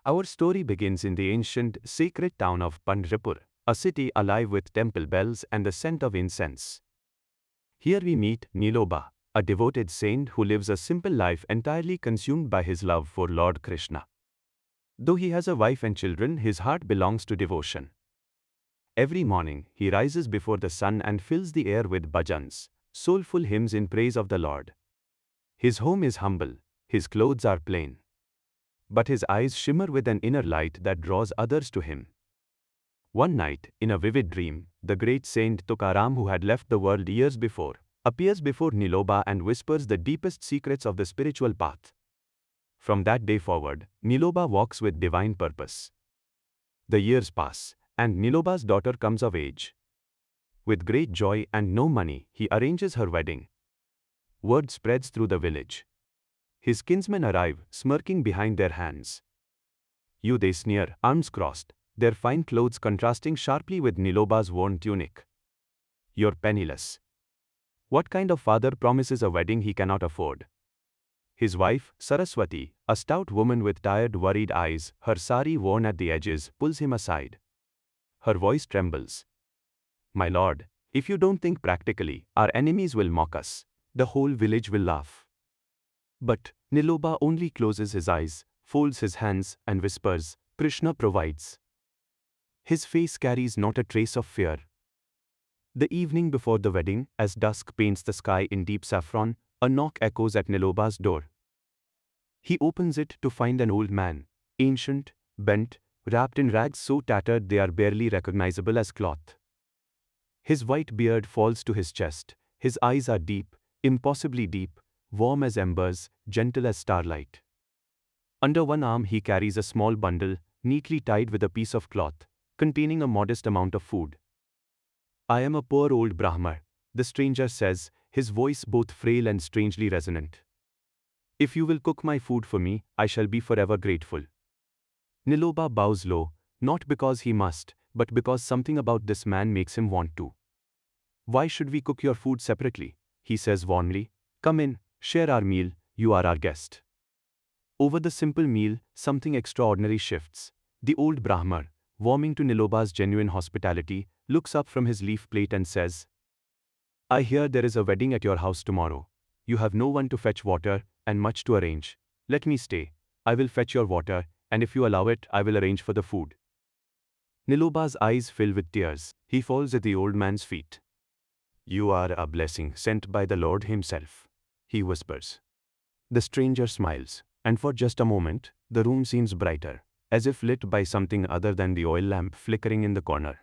Our story begins in the ancient, sacred town of Pandharpur, a city alive with temple bells and the scent of incense. Here we meet Niloba, a devoted saint who lives a simple life entirely consumed by his love for Lord Krishna. Though he has a wife and children, his heart belongs to devotion. Every morning, he rises before the sun and fills the air with bhajans, soulful hymns in praise of the Lord. His home is humble, his clothes are plain, but his eyes shimmer with an inner light that draws others to him. One night, in a vivid dream, the great Saint Tukaram, who had left the world years before, appears before Niloba and whispers the deepest secrets of the spiritual path. From that day forward, Niloba walks with divine purpose. The years pass, and Niloba's daughter comes of age. With great joy and no money, he arranges her wedding. Word spreads through the village. His kinsmen arrive, smirking behind their hands. You, they sneer, arms crossed, their fine clothes contrasting sharply with Niloba's worn tunic. You're penniless. What kind of father promises a wedding he cannot afford? His wife, Saraswati, a stout woman with tired, worried eyes, her sari worn at the edges, pulls him aside. Her voice trembles. My lord, if you don't think practically, our enemies will mock us. The whole village will laugh. But Niloba only closes his eyes, folds his hands, and whispers, Krishna provides. His face carries not a trace of fear. The evening before the wedding, as dusk paints the sky in deep saffron, a knock echoes at Niloba's door. He opens it to find an old man, ancient, bent, wrapped in rags so tattered they are barely recognizable as cloth. His white beard falls to his chest, his eyes are deep, impossibly deep, warm as embers, gentle as starlight. Under one arm he carries a small bundle, neatly tied with a piece of cloth, containing a modest amount of food. I am a poor old Brahman, the stranger says, his voice both frail and strangely resonant. If you will cook my food for me, I shall be forever grateful. Niloba bows low, not because he must, but because something about this man makes him want to. Why should we cook your food separately? He says warmly. Come in, share our meal, you are our guest. Over the simple meal, something extraordinary shifts. The old Brahman, warming to Niloba's genuine hospitality, looks up from his leaf plate and says, I hear there is a wedding at your house tomorrow. You have no one to fetch water, and much to arrange. Let me stay. I will fetch your water, and if you allow it, I will arrange for the food. Niloba's eyes fill with tears. He falls at the old man's feet. You are a blessing sent by the Lord himself, he whispers. The stranger smiles, and for just a moment, the room seems brighter, as if lit by something other than the oil lamp flickering in the corner.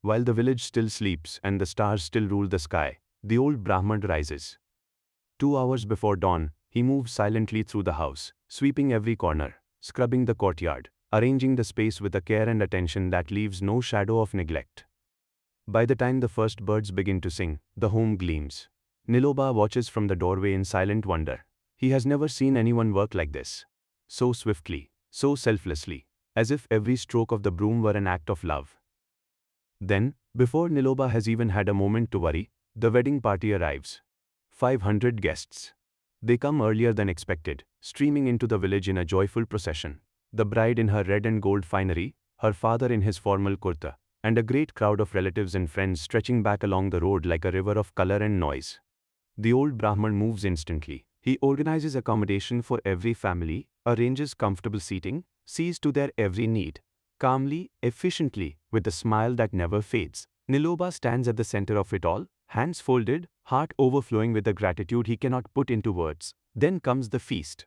While the village still sleeps and the stars still rule the sky, the old Brahman rises. 2 hours before dawn, he moves silently through the house, sweeping every corner, scrubbing the courtyard, arranging the space with a care and attention that leaves no shadow of neglect. By the time the first birds begin to sing, the home gleams. Niloba watches from the doorway in silent wonder. He has never seen anyone work like this. So swiftly, so selflessly, as if every stroke of the broom were an act of love. Then, before Niloba has even had a moment to worry, the wedding party arrives. 500 guests. They come earlier than expected, streaming into the village in a joyful procession. The bride in her red and gold finery, her father in his formal kurta, and a great crowd of relatives and friends stretching back along the road like a river of color and noise. The old Brahman moves instantly. He organizes accommodation for every family, arranges comfortable seating, sees to their every need. Calmly, efficiently, with a smile that never fades, Niloba stands at the center of it all, hands folded, heart overflowing with a gratitude he cannot put into words. Then comes the feast.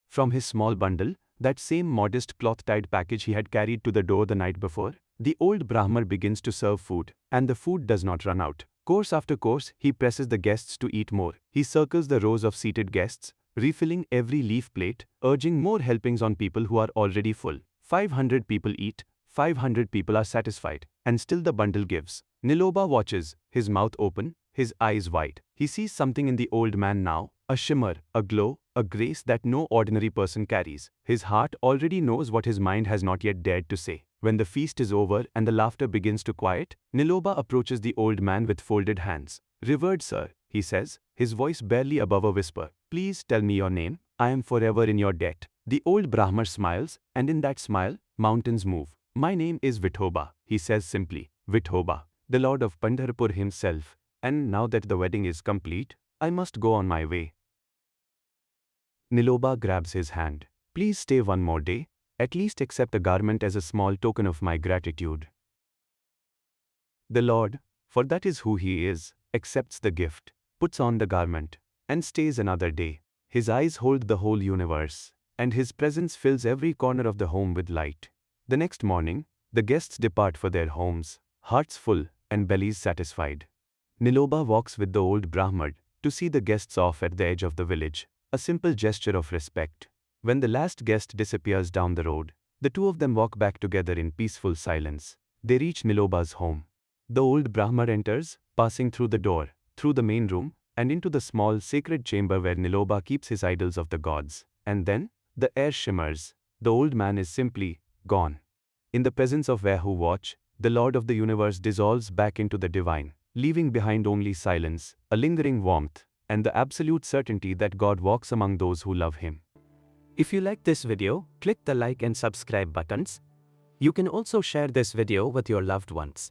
From his small bundle, that same modest cloth-tied package he had carried to the door the night before, the old Brahman begins to serve food, and the food does not run out. Course after course, he presses the guests to eat more. He circles the rows of seated guests, refilling every leaf plate, urging more helpings on people who are already full. 500 people eat, 500 people are satisfied, and still the bundle gives. Niloba watches, his mouth open, his eyes wide. He sees something in the old man now, a shimmer, a glow, a grace that no ordinary person carries. His heart already knows what his mind has not yet dared to say. When the feast is over and the laughter begins to quiet, Niloba approaches the old man with folded hands. Revered sir, he says, his voice barely above a whisper, please tell me your name. I am forever in your debt. The old Brahman smiles, and in that smile, mountains move. My name is Vithoba, he says simply. Vithoba, the Lord of Pandharpur himself, and now that the wedding is complete, I must go on my way. Niloba grabs his hand. Please stay one more day, at least accept the garment as a small token of my gratitude. The Lord, for that is who he is, accepts the gift, puts on the garment, and stays another day. His eyes hold the whole universe, and his presence fills every corner of the home with light. The next morning, the guests depart for their homes, hearts full and bellies satisfied. Niloba walks with the old Brahman to see the guests off at the edge of the village, a simple gesture of respect. When the last guest disappears down the road, the two of them walk back together in peaceful silence. They reach Niloba's home. The old Brahman enters, passing through the door, through the main room, and into the small sacred chamber where Niloba keeps his idols of the gods. And then, the air shimmers. The old man is simply gone. In the presence of who watch, the Lord of the universe dissolves back into the divine, leaving behind only silence, a lingering warmth, and the absolute certainty that God walks among those who love him. If you like this video, click the like and subscribe buttons. You can also share this video with your loved ones.